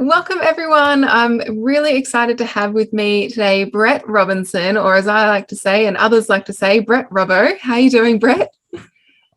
Welcome, everyone. I'm really excited to have with me today Brett Robinson, or as I like to say and others like to say, Brett Robbo. How are you doing, Brett?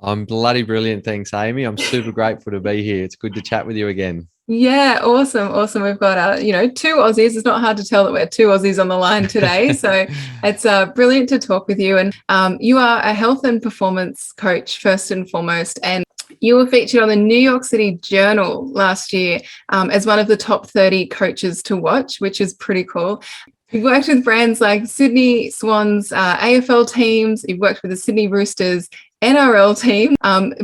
I'm bloody brilliant. Thanks, Amy. I'm super grateful to be here. It's good to chat with you again. Yeah, awesome. We've got two Aussies. It's not hard to tell that we're two Aussies on the line today. So it's brilliant to talk with you. And you are a health and performance coach first and foremost, and you were featured on the New York City Journal last year as one of the top 30 coaches to watch, which is pretty cool. You've worked with brands like Sydney Swans, AFL teams. You've worked with the Sydney Roosters NRL team,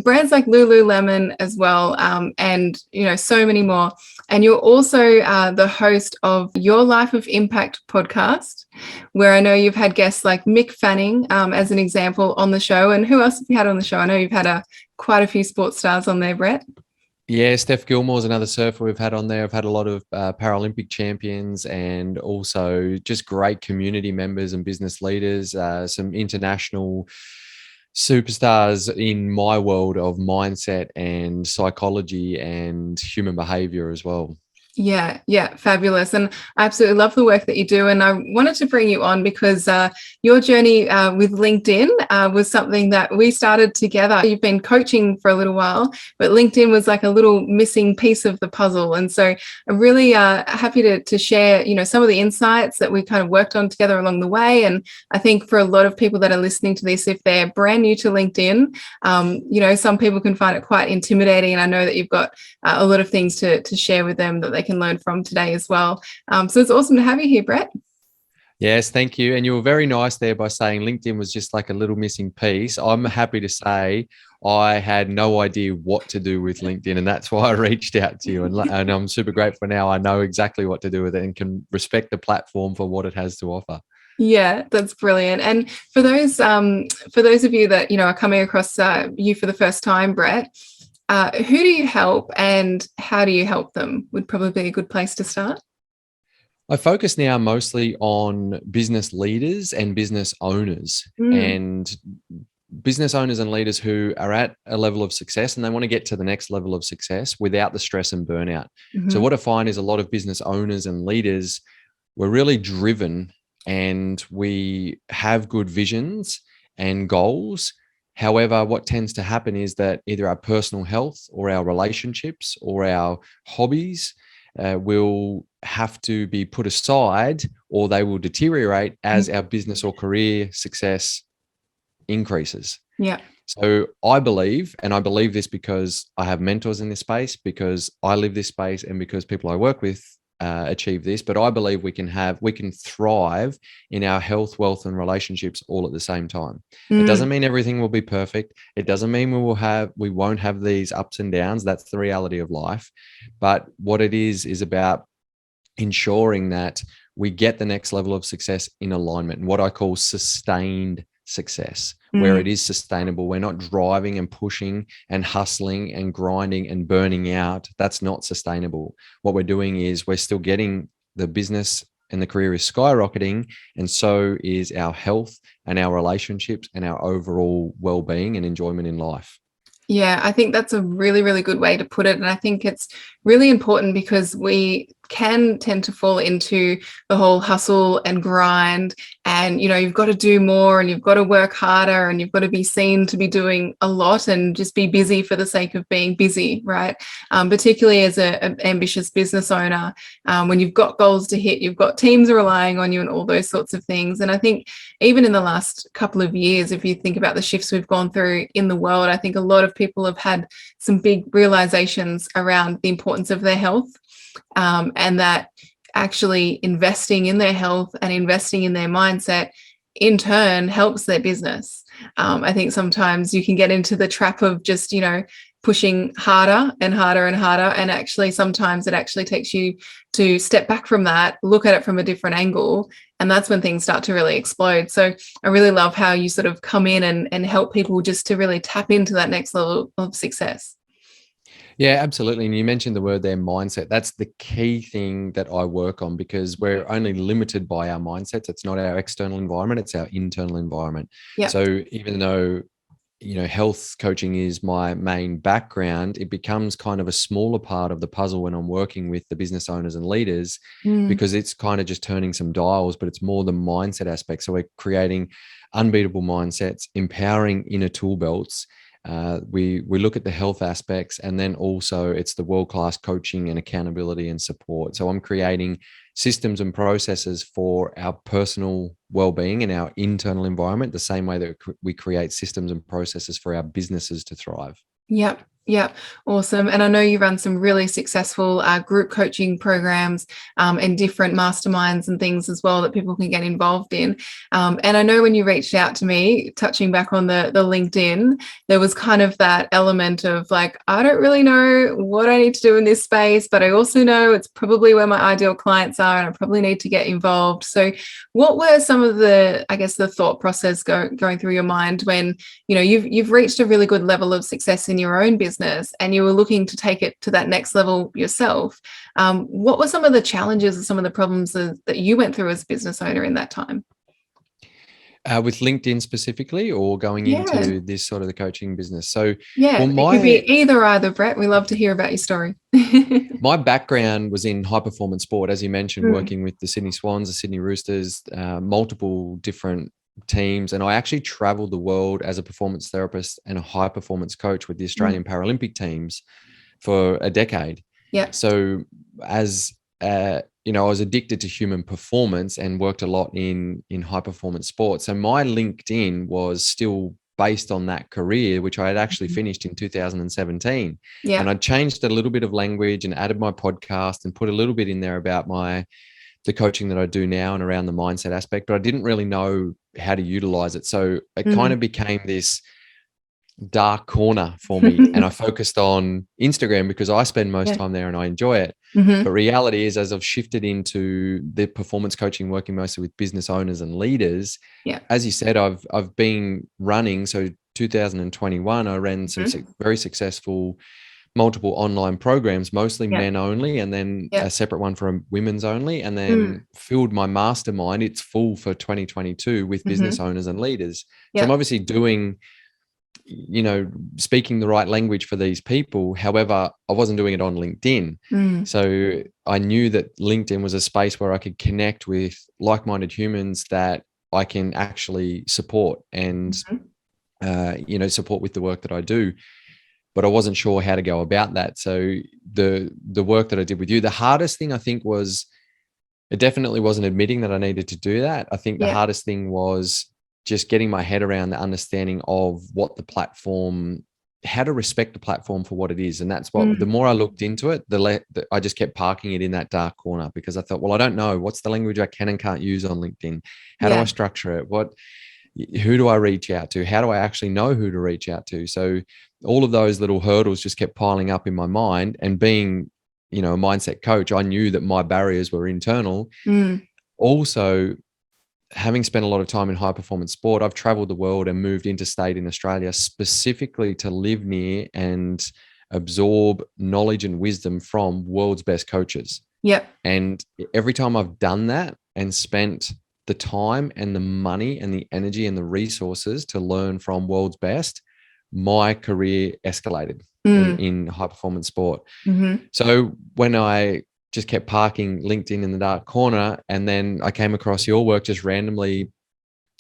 brands like Lululemon as well, and so many more. And you're also the host of Your Life of Impact podcast, where I know you've had guests like Mick Fanning as an example on the show. And who else have you had on the show? I know you've had quite a few sports stars on there, Brett. Yeah, Steph Gilmore's another surfer we've had on there. I've had a lot of Paralympic champions and also just great community members and business leaders, some international superstars in my world of mindset and psychology and human behavior as well. Yeah, fabulous. And I absolutely love the work that you do. And I wanted to bring you on because your journey with LinkedIn was something that we started together. You've been coaching for a little while, but LinkedIn was like a little missing piece of the puzzle. And so I'm really happy to share, some of the insights that we kind of worked on together along the way. And I think for a lot of people that are listening to this, if they're brand new to LinkedIn, some people can find it quite intimidating. And I know that you've got a lot of things to share with them that they can learn from today as well. So it's awesome to have you here, Brett. Yes, thank you. And you were very nice there by saying LinkedIn was just like a little missing piece. I'm happy to say I had no idea what to do with LinkedIn, and that's why I reached out to you. And I'm super grateful now. I know exactly what to do with it and can respect the platform for what it has to offer. Yeah, that's brilliant. And for those of you that are coming across you for the first time, Brett, who do you help and how do you help them would probably be a good place to start. I focus now mostly on business leaders and business owners and business owners and leaders who are at a level of success and they want to get to the next level of success without the stress and burnout. So what I find is a lot of business owners and leaders, we're really driven and we have good visions and goals. However, what tends to happen is that either our personal health or our relationships or our hobbies will have to be put aside or they will deteriorate as our business or career success increases. Yeah. So I believe, and I believe this because I have mentors in this space, because I live this space and because people I work with achieve this, but I believe we can thrive in our health, wealth, and relationships all at the same time. It doesn't mean everything will be perfect. It doesn't mean we won't have these ups and downs. That's the reality of life. But what it is about ensuring that we get the next level of success in alignment and what I call sustained success, where it is sustainable. We're not driving and pushing and hustling and grinding and burning out. That's not sustainable. What we're doing is we're still getting the business and the career is skyrocketing, and so is our health and our relationships and our overall well-being and enjoyment in life. Yeah, I think that's a really, really good way to put it. And I think it's really important because we can tend to fall into the whole hustle and grind and, you've got to do more and you've got to work harder and you've got to be seen to be doing a lot and just be busy for the sake of being busy, right? Particularly as an ambitious business owner, when you've got goals to hit, you've got teams relying on you and all those sorts of things. And I think even in the last couple of years, if you think about the shifts we've gone through in the world, I think a lot of people have had some big realizations around the importance of their health. And that actually investing in their health and investing in their mindset in turn helps their business. I think sometimes you can get into the trap of just, pushing harder and harder and harder. And actually, sometimes it actually takes you to step back from that, look at it from a different angle. And that's when things start to really explode. So I really love how you sort of come in and help people just to really tap into that next level of success. Yeah, absolutely. And you mentioned the word there, mindset. That's the key thing that I work on because we're only limited by our mindsets. It's not our external environment, it's our internal environment. Yeah. So even though health coaching is my main background, it becomes kind of a smaller part of the puzzle when I'm working with the business owners and leaders, because it's kind of just turning some dials, but it's more the mindset aspect. So we're creating unbeatable mindsets, empowering inner tool belts. We look at the health aspects, and then also it's the world-class coaching and accountability and support. So I'm creating systems and processes for our personal well-being and our internal environment, the same way that we create systems and processes for our businesses to thrive. Yep. Yep. Awesome. And I know you run some really successful group coaching programs and different masterminds and things as well that people can get involved in. And I know when you reached out to me, touching back on the LinkedIn, there was kind of that element of like, I don't really know what I need to do in this space, but I also know it's probably where my ideal clients are and I probably need to get involved. So what were some of the, I guess, the thought process going through your mind when, you've reached a really good level of success in your own business and you were looking to take it to that next level yourself? What were some of the challenges or some of the problems that you went through as a business owner in that time? With LinkedIn specifically, or going into this sort of the coaching business? So, it could be either, Brett. We love to hear about your story. My background was in high performance sport, as you mentioned, working with the Sydney Swans, the Sydney Roosters, multiple different teams. And I actually traveled the world as a performance therapist and a high performance coach with the Australian Paralympic teams for a decade. Yeah. So as I was addicted to human performance and worked a lot in high performance sports. So my LinkedIn was still based on that career, which I had actually finished in 2017. Yeah. And I changed a little bit of language and added my podcast and put a little bit in there about the coaching that I do now and around the mindset aspect, but I didn't really know how to utilize it. So it kind of became this dark corner for me. And I focused on Instagram because I spend most time there and I enjoy it. But reality is, as I've shifted into the performance coaching, working mostly with business owners and leaders, as you said, I've been running. So 2021, I ran some very successful multiple online programs, mostly men only, and then a separate one for women's only, and then filled my mastermind. It's full for 2022 with business owners and leaders. So I'm obviously doing, speaking the right language for these people. However, I wasn't doing it on LinkedIn. So I knew that LinkedIn was a space where I could connect with like-minded humans that I can actually support and, support with the work that I do. But I wasn't sure how to go about that. So the work that I did with you, the hardest thing I think was, it definitely wasn't admitting that I needed to do that. I think the hardest thing was just getting my head around the understanding of what the platform, how to respect the platform for what it is. And that's what, the more I looked into it, I just kept parking it in that dark corner, because I thought, well, I don't know. What's the language I can and can't use on LinkedIn? How do I structure it? Who do I reach out to? How do I actually know who to reach out to? So all of those little hurdles just kept piling up in my mind. And being, a mindset coach, I knew that my barriers were internal. Also, having spent a lot of time in high performance sport, I've traveled the world and moved interstate in Australia specifically to live near and absorb knowledge and wisdom from world's best coaches. And every time I've done that and spent the time and the money and the energy and the resources to learn from world's best, my career escalated in high performance sport. So when I just kept parking LinkedIn in the dark corner, and then I came across your work just randomly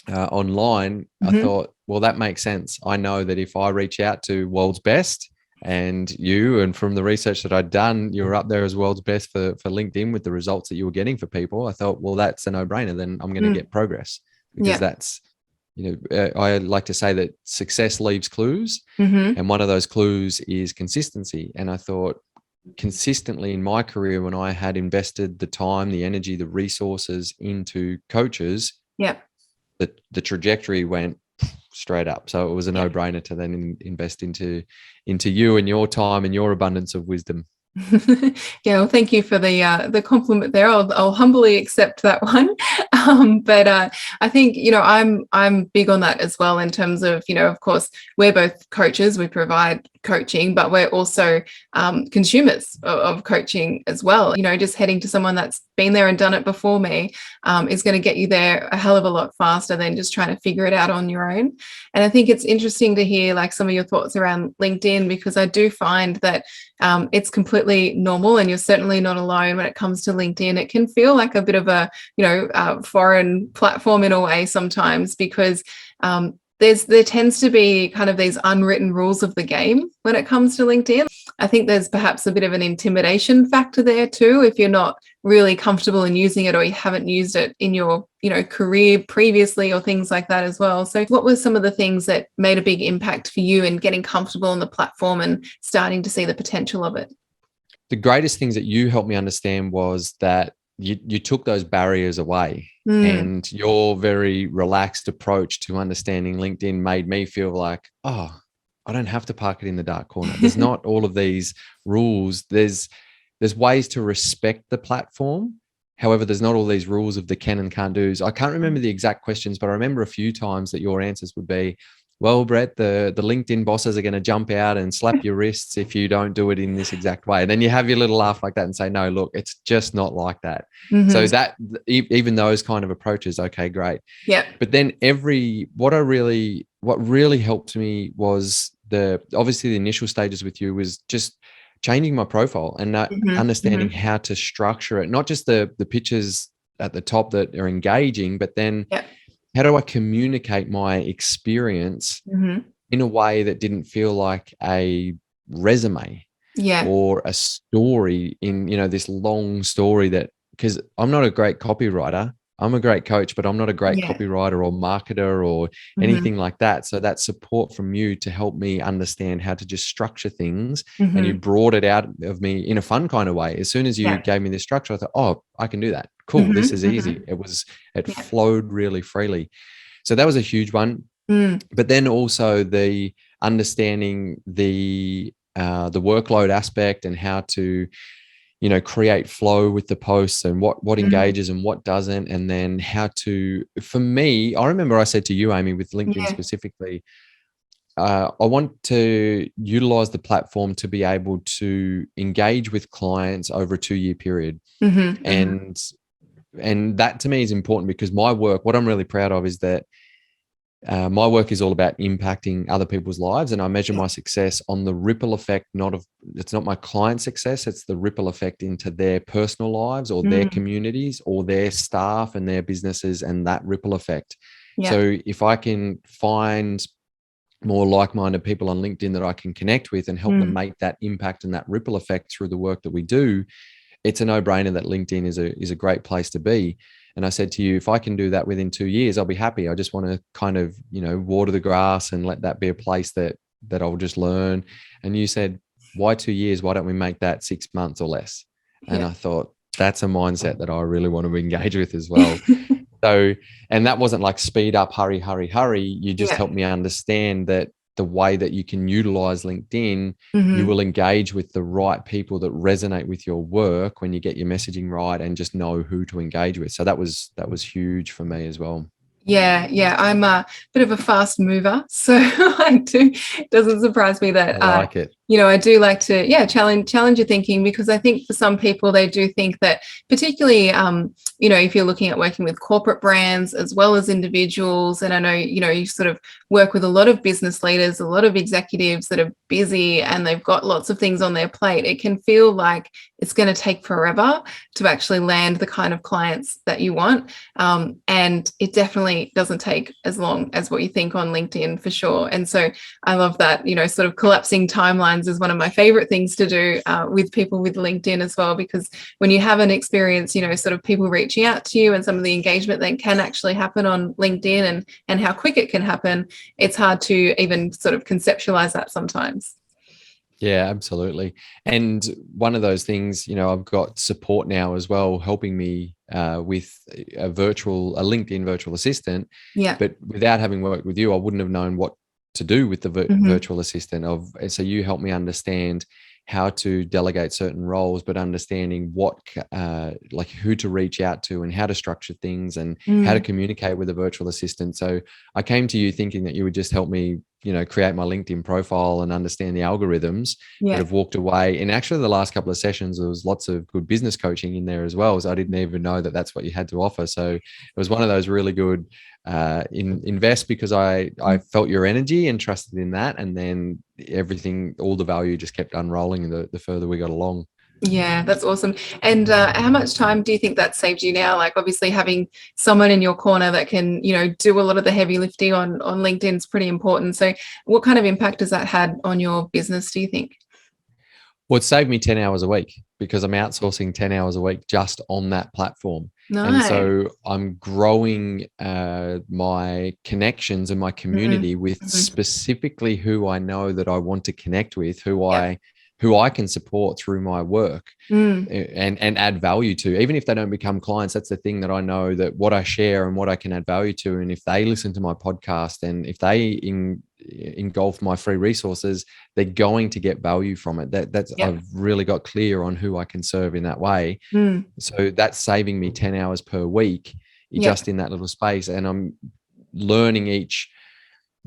online, I thought, well, that makes sense. I know that if I reach out to world's best, and from the research that I'd done, you were up there as world's best for LinkedIn with the results that you were getting for people. I thought, well, that's a no-brainer. Then I'm going to get progress, because that's, I like to say that success leaves clues. And one of those clues is consistency. And I thought, consistently in my career, when I had invested the time, the energy, the resources into coaches, the trajectory went straight up. So it was a no-brainer to then invest into you and your time and your abundance of wisdom. Well, thank you for the compliment there. I'll humbly accept that one. But I think, I'm big on that as well, in terms of, of course, we're both coaches. We provide coaching, but we're also consumers of coaching as well. You know, just heading to someone that's been there and done it before me is going to get you there a hell of a lot faster than just trying to figure it out on your own. And I think it's interesting to hear like some of your thoughts around LinkedIn, because I do find that it's completely normal, and you're certainly not alone when it comes to LinkedIn. It can feel like a bit of a, foreign platform in a way sometimes, because there tends to be kind of these unwritten rules of the game when it comes to LinkedIn. I think there's perhaps a bit of an intimidation factor there too, if you're not really comfortable in using it, or you haven't used it in your, career previously, or things like that as well. So what were some of the things that made a big impact for you in getting comfortable on the platform and starting to see the potential of it? The greatest things that you helped me understand was that you took those barriers away, and your very relaxed approach to understanding LinkedIn made me feel like, oh, I don't have to park it in the dark corner. There's not all of these rules. There's ways to respect the platform. However, there's not all these rules of the can and can't do's. I can't remember the exact questions, but I remember a few times that your answers would be, well, Brett, the LinkedIn bosses are going to jump out and slap your wrists if you don't do it in this exact way. And then you have your little laugh like that and say, no, look, it's just not like that. Mm-hmm. So that even those kind of approaches, okay, great. Yeah. But then what really helped me was obviously the initial stages with you was just changing my profile and understanding how to structure it, not just the pictures at the top that are engaging, but then how do I communicate my experience in a way that didn't feel like a resume or a story in, this long story because I'm not a great copywriter. I'm a great coach, but I'm not a great copywriter or marketer or anything like that. So that support from you to help me understand how to just structure things, and you brought it out of me in a fun kind of way. As soon as you gave me this structure, I thought, oh, I can do that. Cool. This is easy. It flowed really freely. So that was a huge one. But then also the understanding the workload aspect and how to, create flow with the posts and what engages and what doesn't. And then for me, I remember I said to you, Amy, with LinkedIn specifically, I want to utilize the platform to be able to engage with clients over a 2-year period. And that to me is important, because my work, what I'm really proud of is that my work is all about impacting other people's lives, and I measure my success on the ripple effect. It's not my client success; it's the ripple effect into their personal lives or their communities or their staff and their businesses, and that ripple effect. So if I can find more like-minded people on LinkedIn that I can connect with and help them make that impact and that ripple effect through the work that we do, it's a no-brainer that LinkedIn is a great place to be. And I said to you, if I can do that within 2 years, I'll be happy. I just want to kind of, water the grass and let that be a place that I'll just learn. And you said, why 2 years? Why don't we make that 6 months or less? And I thought, that's a mindset that I really want to engage with as well. So, and that wasn't like speed up, hurry, hurry, hurry. You just helped me understand that the way that you can utilize LinkedIn, you will engage with the right people that resonate with your work when you get your messaging right and just know who to engage with. So that was huge for me as well. Yeah. I'm a bit of a fast mover, so it doesn't surprise me that I like it. I do like to challenge your thinking, because I think for some people they do think that, particularly if you're looking at working with corporate brands as well as individuals, and I know you sort of work with a lot of business leaders, a lot of executives that are busy and they've got lots of things on their plate. It can feel like it's going to take forever to actually land the kind of clients that you want, and it definitely doesn't take as long as what you think on LinkedIn, for sure. And so I love that, sort of collapsing timelines is one of my favorite things to do with people with LinkedIn as well, because when you have an experience, sort of people reaching out to you and some of the engagement that can actually happen on LinkedIn and how quick it can happen, it's hard to even sort of conceptualize that sometimes. Yeah, absolutely. And one of those things, I've got support now as well, helping me with a LinkedIn virtual assistant. Yeah. But without having worked with you, I wouldn't have known what to do with the virtual assistant. So you helped me understand how to delegate certain roles, but understanding what, like who to reach out to and how to structure things and how to communicate with a virtual assistant. So I came to you thinking that you would just help me create my LinkedIn profile and understand the algorithms, but Yeah. have walked away. And actually, the last couple of sessions, there was lots of good business coaching in there as well. So I didn't even know that that's what you had to offer. So it was one of those really good invest, because I felt your energy and trusted in that. And then everything, all the value just kept unrolling the further we got along. Yeah, that's awesome. And how much time do you think that saved you now? Like, obviously having someone in your corner that can, do a lot of the heavy lifting on LinkedIn is pretty important. So what kind of impact has that had on your business, do you think? Well, it saved me 10 hours a week, because I'm outsourcing 10 hours a week just on that platform. And Nice. so I'm growing my connections and my Mm-hmm. community with Mm-hmm. specifically who I know that I want to connect with, who Yeah. I can support through my work, Mm. and add value to. Even if they don't become clients, that's the thing, that I know that what I share and what I can add value to. And if they listen to my podcast, and if they engulf my free resources, they're going to get value from it. That's Yeah. I've really got clear on who I can serve in that way. Mm. So that's saving me 10 hours per week Yeah. just in that little space. And I'm learning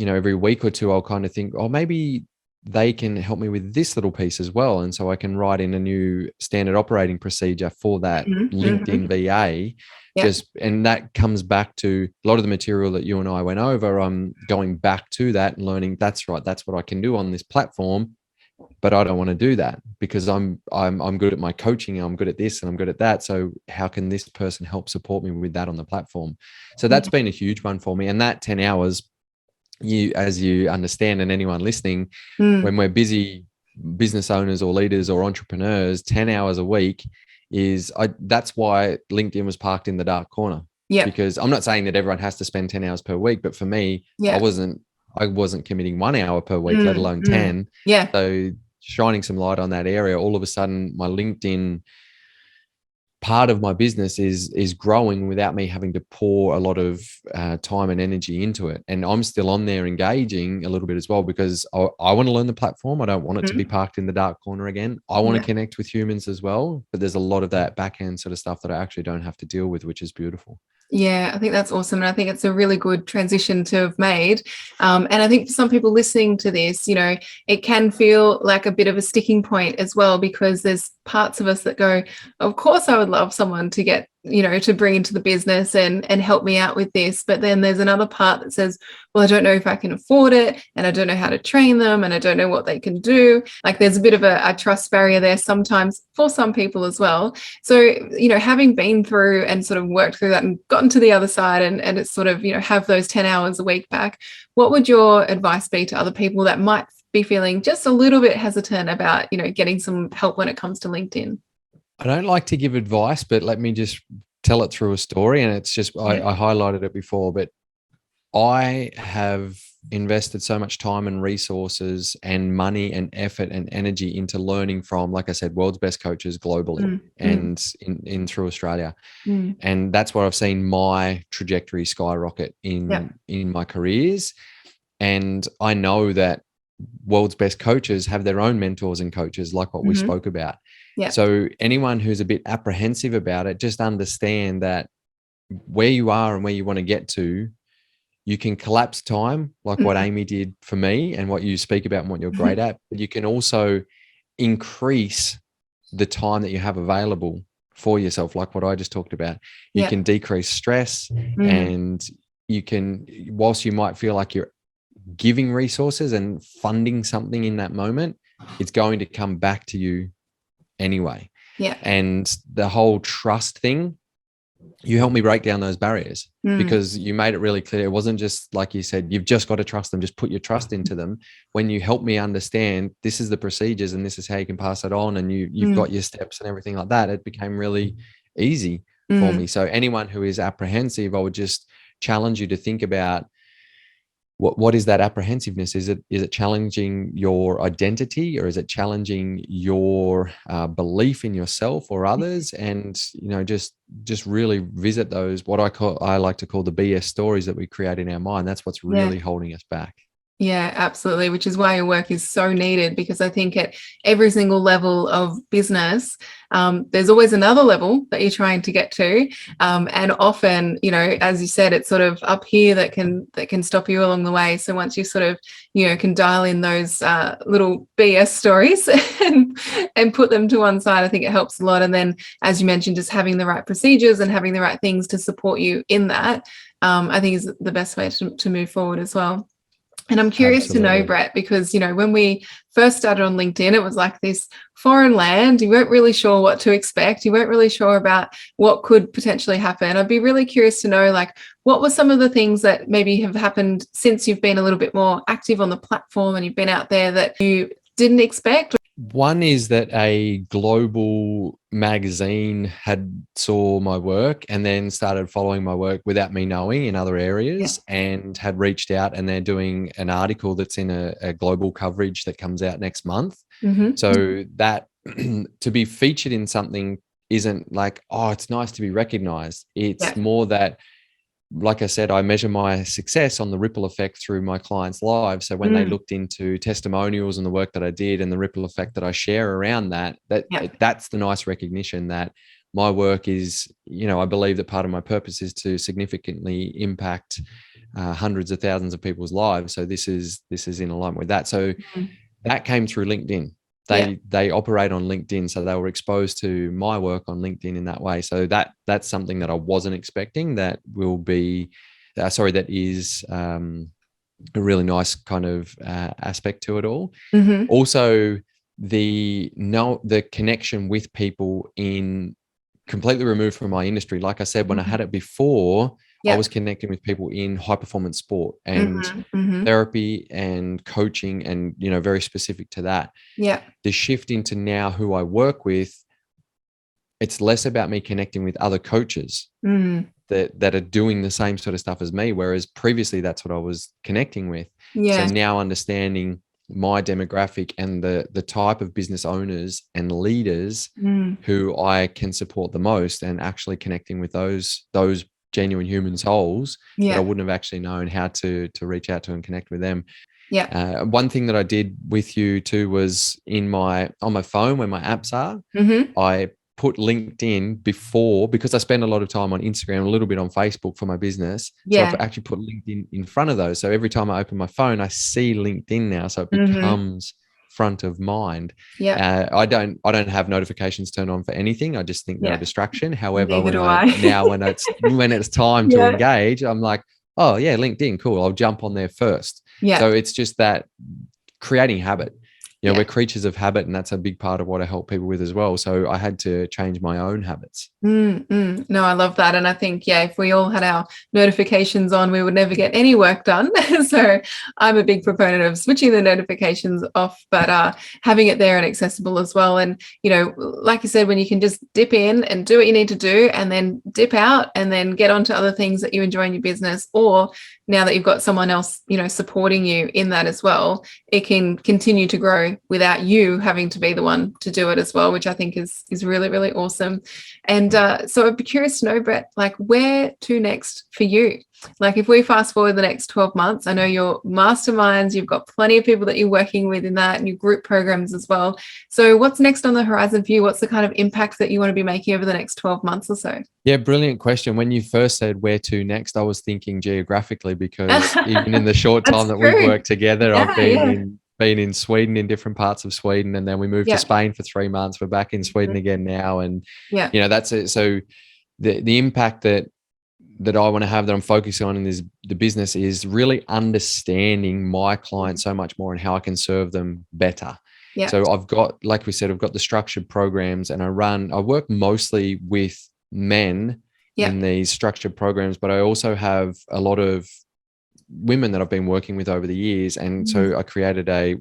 every week or two, I'll kind of think, oh, maybe they can help me with this little piece as well. And so I can write in a new standard operating procedure for that Mm-hmm. LinkedIn Mm-hmm. VA. Yeah. And that comes back to a lot of the material that you and I went over. I'm going back to that and learning, that's right, that's what I can do on this platform. But I don't want to do that, because I'm good at my coaching, I'm good at this, and I'm good at that. So how can this person help support me with that on the platform? So that's Yeah. been a huge one for me. And that 10 hours, as you understand, and anyone listening, Mm. when we're busy business owners or leaders or entrepreneurs, 10 hours a week that's why LinkedIn was parked in the dark corner. Yeah. Because I'm not saying that everyone has to spend 10 hours per week, but for me, I Yeah. wasn't committing 1 hour per week, let Mm. alone Mm. 10. Yeah. So shining some light on that area, all of a sudden my LinkedIn part of my business is growing without me having to pour a lot of time and energy into it. And I'm still on there engaging a little bit as well, because I want to learn the platform. I don't want it to be Mm. parked in the dark corner again. I want to Yeah. connect with humans as well, but there's a lot of that back end sort of stuff that I actually don't have to deal with, which is beautiful. Yeah, I think that's awesome. And I think it's a really good transition to have made. And I think for some people listening to this, it can feel like a bit of a sticking point as well, because there's parts of us that go, of course, I would love someone to get, to bring into the business and help me out with this. But then there's another part that says, well, I don't know if I can afford it, and I don't know how to train them, and I don't know what they can do. Like, there's a bit of a trust barrier there sometimes for some people as well. So, having been through and sort of worked through that and gotten to the other side, and it's sort of, have those 10 hours a week back, what would your advice be to other people that might be feeling just a little bit hesitant about, getting some help when it comes to LinkedIn? I don't like to give advice, but let me just tell it through a story. And it's just, Yeah. I highlighted it before, but I have invested so much time and resources and money and effort and energy into learning from, like I said, world's best coaches globally Mm. and in through Australia. Mm. And that's where I've seen my trajectory skyrocket Yeah. in my careers. And I know that world's best coaches have their own mentors and coaches, like what we Mm-hmm. spoke about. Yeah. So anyone who's a bit apprehensive about it, just understand that where you are and where you want to get to, you can collapse time, like what Mm. Amy did for me and what you speak about and what you're great Mm-hmm. at. But you can also increase the time that you have available for yourself, like what I just talked about. You Yeah. can decrease stress, Mm. and you can, whilst you might feel like you're giving resources and funding something in that moment, it's going to come back to you anyway. Yeah. And the whole trust thing, you helped me break down those barriers, Mm. because you made it really clear. It wasn't just like you said, you've just got to trust them, just put your trust into them. When you helped me understand this is the procedures and this is how you can pass it on, and you've got your steps and everything like that, it became really easy for Mm. me. So anyone who is apprehensive, I would just challenge you to think about, what is that apprehensiveness? Is it challenging your identity, or is it challenging your belief in yourself or others? And just really visit those, what I like to call the BS stories that we create in our mind. That's what's Yeah. really holding us back. Yeah, absolutely. Which is why your work is so needed, because I think at every single level of business, there's always another level that you're trying to get to, and often, as you said, it's sort of up here that can stop you along the way. So once you sort of, can dial in those little BS stories and put them to one side, I think it helps a lot. And then, as you mentioned, just having the right procedures and having the right things to support you in that, I think is the best way to move forward as well. And I'm curious to know, Absolutely. Brett, because, when we first started on LinkedIn, it was like this foreign land. You weren't really sure what to expect. You weren't really sure about what could potentially happen. I'd be really curious to know, like, what were some of the things that maybe have happened since you've been a little bit more active on the platform and you've been out there that you didn't expect? One is that a global magazine had saw my work and then started following my work without me knowing in other Yeah. areas, and had reached out, and they're doing an article that's in a global coverage that comes out next month. Mm-hmm. So that to be featured in something isn't like, oh, it's nice to be recognized. It's Yeah. more that, like I said, I measure my success on the ripple effect through my clients' lives. So when they looked into testimonials and the work that I did and the ripple effect that I share around that, Yeah. that's the nice recognition that my work is, I believe that part of my purpose is to significantly impact hundreds of thousands of people's lives. So this is in alignment with that. So that came through LinkedIn. Yeah. They operate on LinkedIn, so they were exposed to my work on LinkedIn in that way. So that's something that I wasn't expecting. That will be, that is a really nice kind of aspect to it all. Mm-hmm. Also, the connection with people in completely removed from my industry. Like I said, when I had it before, I Yeah. was connecting with people in high performance sport and Mm-hmm. Mm-hmm. therapy and coaching, and very specific to that. Yeah. The shift into now who I work with, it's less about me connecting with other coaches Mm. that are doing the same sort of stuff as me, whereas previously that's what I was connecting with. So Yeah. now thing my demographic and the type of business owners and leaders Mm. who I can support the most, and actually connecting with those genuine human souls that I Yeah. wouldn't have actually known how to reach out to and connect with them. Yeah. One thing that I did with you too was on my phone where my apps are, Mm-hmm. I put LinkedIn before, because I spend a lot of time on Instagram, a little bit on Facebook for my business. So I've Yeah. actually put LinkedIn in front of those. So every time I open my phone, I see LinkedIn now. So it Mm-hmm. becomes front of mind. Yeah. I don't have notifications turned on for anything. I just think they're a Yeah. distraction. However, Neither do I. when it's time to Yeah. engage, I'm like, oh yeah, LinkedIn, cool. I'll jump on there first. Yeah. So it's just that creating habit. Yeah. We're creatures of habit, and that's a big part of what I help people with as well. So I had to change my own habits. No, I love that. And I think, yeah, if we all had our notifications on, we would never get any work done. So I'm a big proponent of switching the notifications off, but having it there and accessible as well. And, like you said, when you can just dip in and do what you need to do and then dip out and then get on to other things that you enjoy in your business, or now that you've got someone else, supporting you in that as well, it can continue to grow without you having to be the one to do it as well, which I think is really, really awesome. And so I'd be curious to know, Brett, like, where to next for you? Like, if we fast forward the next 12 months, I know your masterminds, you've got plenty of people that you're working with in that, and your group programs as well. So what's next on the horizon for you? What's the kind of impact that you want to be making over the next 12 months or so? Yeah, brilliant question. When you first said where to next, I was thinking geographically, because even in the short time That's that we've true. worked together, I've Yeah, yeah, been in Sweden, in different parts of Sweden, and then we moved to yeah, Spain for 3 months. We're back in Sweden again now, and yeah. that's it. So the impact that I want to have, that I'm focusing on in the business, is really understanding my clients so much more and how I can serve them better. Yeah. So I've got, like we said, I've got the structured programs, and I work mostly with men Yeah. in these structured programs, but I also have a lot of women that I've been working with over the years. And so I created a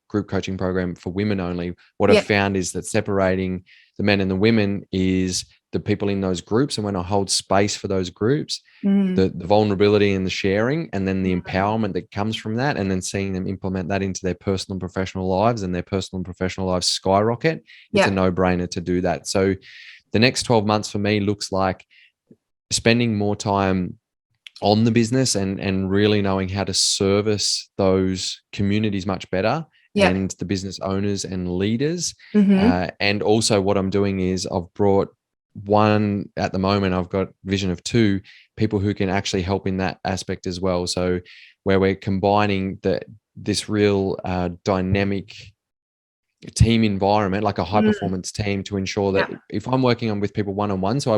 group coaching program for women only. What I've found is that separating the men and the women is the people in those groups. And when I hold space for those groups, the vulnerability and the sharing, and then the empowerment that comes from that, and then seeing them implement that into their personal and professional lives, and their personal and professional lives skyrocket, it's a no-brainer to do that. So the next 12 months for me looks like spending more time on the business and really knowing how to service those communities much better, Yeah. and the business owners and leaders. Mm-hmm. And also what I'm doing is I've brought one at the moment, I've got vision of two people who can actually help in that aspect as well. So where we're combining this real dynamic team environment, like a high performance team, to ensure that Yeah. if I'm working on with people one-on-one, so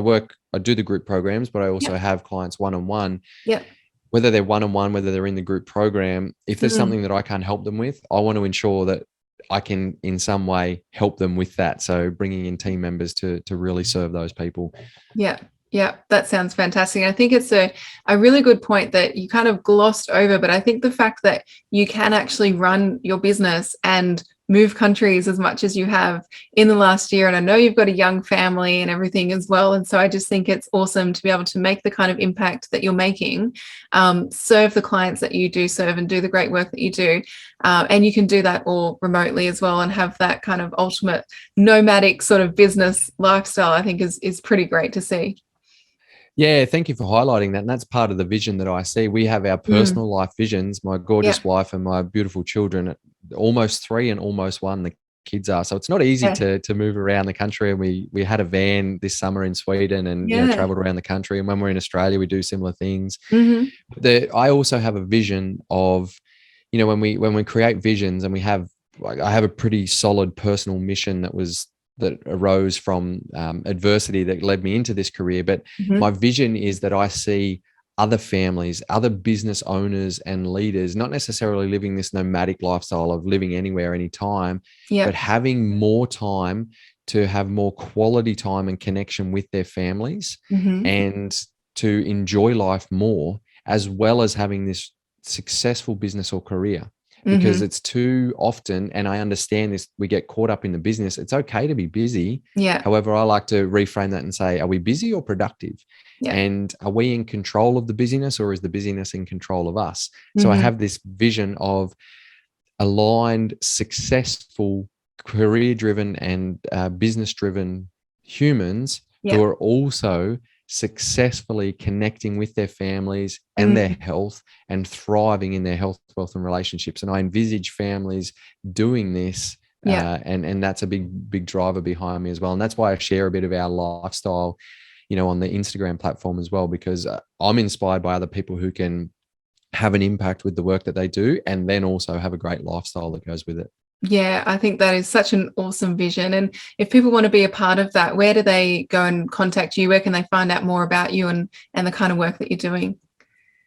I do the group programs, but I also Yeah. have clients one-on-one, Yeah. whether they're one-on-one, whether they're in the group program, if there's something that I can't help them with, I want to ensure that I can in some way help them with that. So bringing in team members to really serve those people. Yeah. Yeah, that sounds fantastic. I think it's a really good point that you kind of glossed over, but I think the fact that you can actually run your business and move countries as much as you have in the last year. And I know you've got a young family and everything as well. And so I just think it's awesome to be able to make the kind of impact that you're making, serve the clients that you do serve and do the great work that you do. And you can do that all remotely as well and have that kind of ultimate nomadic sort of business lifestyle, I think is pretty great to see. Yeah, thank you for highlighting that. And that's part of the vision that I see. We have our personal life visions, my gorgeous Yeah. wife and my beautiful children, almost 3 and almost 1, the kids are. So it's not easy Yeah. to move around the country. And we had a van this summer in Sweden and Yeah. traveled around the country. And when we're in Australia, we do similar things. Mm-hmm. I also have a vision of, when we create visions, and I have a pretty solid personal mission that arose from adversity that led me into this career. But Mm-hmm. my vision is that I see other families, other business owners and leaders, not necessarily living this nomadic lifestyle of living anywhere, anytime, Yeah. but having more time to have more quality time and connection with their families, Mm-hmm. and to enjoy life more, as well as having this successful business or career. Because Mm-hmm. it's too often, and I understand this, we get caught up in the business. It's okay to be busy. Yeah. However, I like to reframe that and say, are we busy or productive? Yeah. And are we in control of the busyness, or is the busyness in control of us? So I Mm-hmm. have this vision of aligned, successful, career-driven and business-driven humans who Yeah. are also successfully connecting with their families and their Mm. health, and thriving in their health, wealth, and relationships. And I envisage families doing this. Yeah. And that's a big driver behind me as well. And that's why I share a bit of our lifestyle, on the Instagram platform as well, because I'm inspired by other people who can have an impact with the work that they do, and then also have a great lifestyle that goes with it. Yeah, I think that is such an awesome vision. And if people want to be a part of that, where do they go and contact you? Where can they find out more about you and the kind of work that you're doing?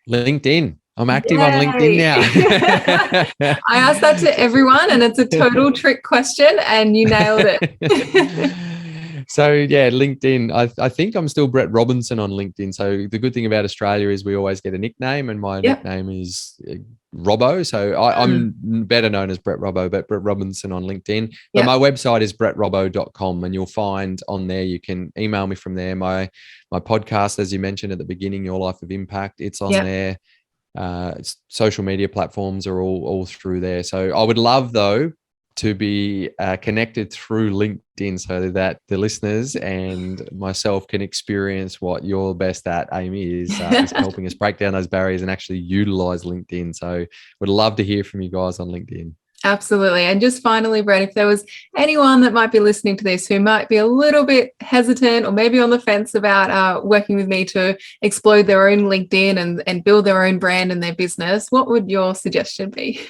LinkedIn. I'm active on LinkedIn Yay. now. I asked that to everyone, and it's a total trick question, and you nailed it. So yeah, LinkedIn. I think I'm still Brett Robinson on LinkedIn. So the good thing about Australia is we always get a nickname, and my Yep. nickname is Robbo. So I'm better known as Brett Robbo, but Brett Robinson on LinkedIn. But Yep. my website is brettrobbo.com, and you'll find on there, you can email me from there. My podcast, as you mentioned at the beginning, Your Life of Impact, it's on Yep. there. Social media platforms are all through there. So I would love, though, to be connected through LinkedIn, so that the listeners and myself can experience what you're best at, Amy, is helping us break down those barriers and actually utilize LinkedIn. So would love to hear from you guys on LinkedIn. Absolutely. And just finally, Brett, if there was anyone that might be listening to this who might be a little bit hesitant or maybe on the fence about working with me to explode their own LinkedIn and build their own brand and their business, what would your suggestion be?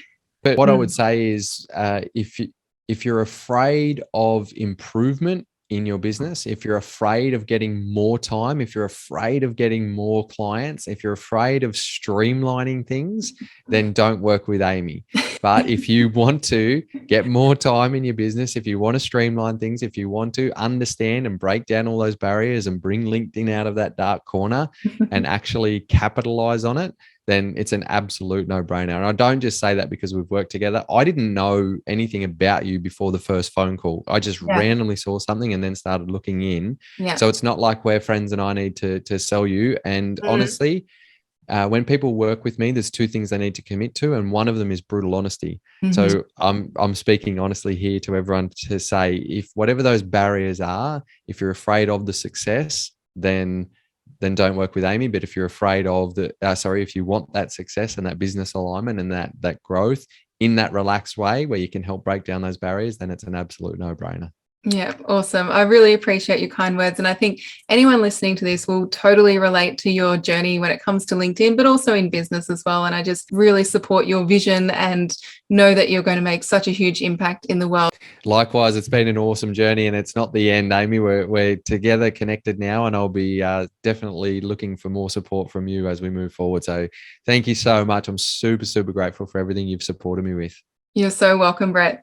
But what I would say is, if you're afraid of improvement in your business, if you're afraid of getting more time, if you're afraid of getting more clients, if you're afraid of streamlining things, then don't work with Amy. But if you want to get more time in your business, if you want to streamline things, if you want to understand and break down all those barriers and bring LinkedIn out of that dark corner and actually capitalize on it, then it's an absolute no-brainer. And I don't just say that because we've worked together. I didn't know anything about you before the first phone call. I just randomly saw something and then started looking in. Yeah. So it's not like we're friends and I need to sell you. And honestly, when people work with me, there's 2 things they need to commit to, and one of them is brutal honesty. So I'm speaking honestly here to everyone to say, if whatever those barriers are, if you're afraid of the success, then then don't work with Amy. But if you're afraid of if you want that success and that business alignment and that growth in that relaxed way where you can help break down those barriers, then it's an absolute no-brainer. Yeah, awesome. I really appreciate your kind words. And I think anyone listening to this will totally relate to your journey when it comes to LinkedIn, but also in business as well. And I just really support your vision and know that you're going to make such a huge impact in the world. Likewise, it's been an awesome journey, and it's not the end, Amy. We're together, connected now, and I'll be definitely looking for more support from you as we move forward. So thank you so much. I'm super, super grateful for everything you've supported me with. You're so welcome, Brett.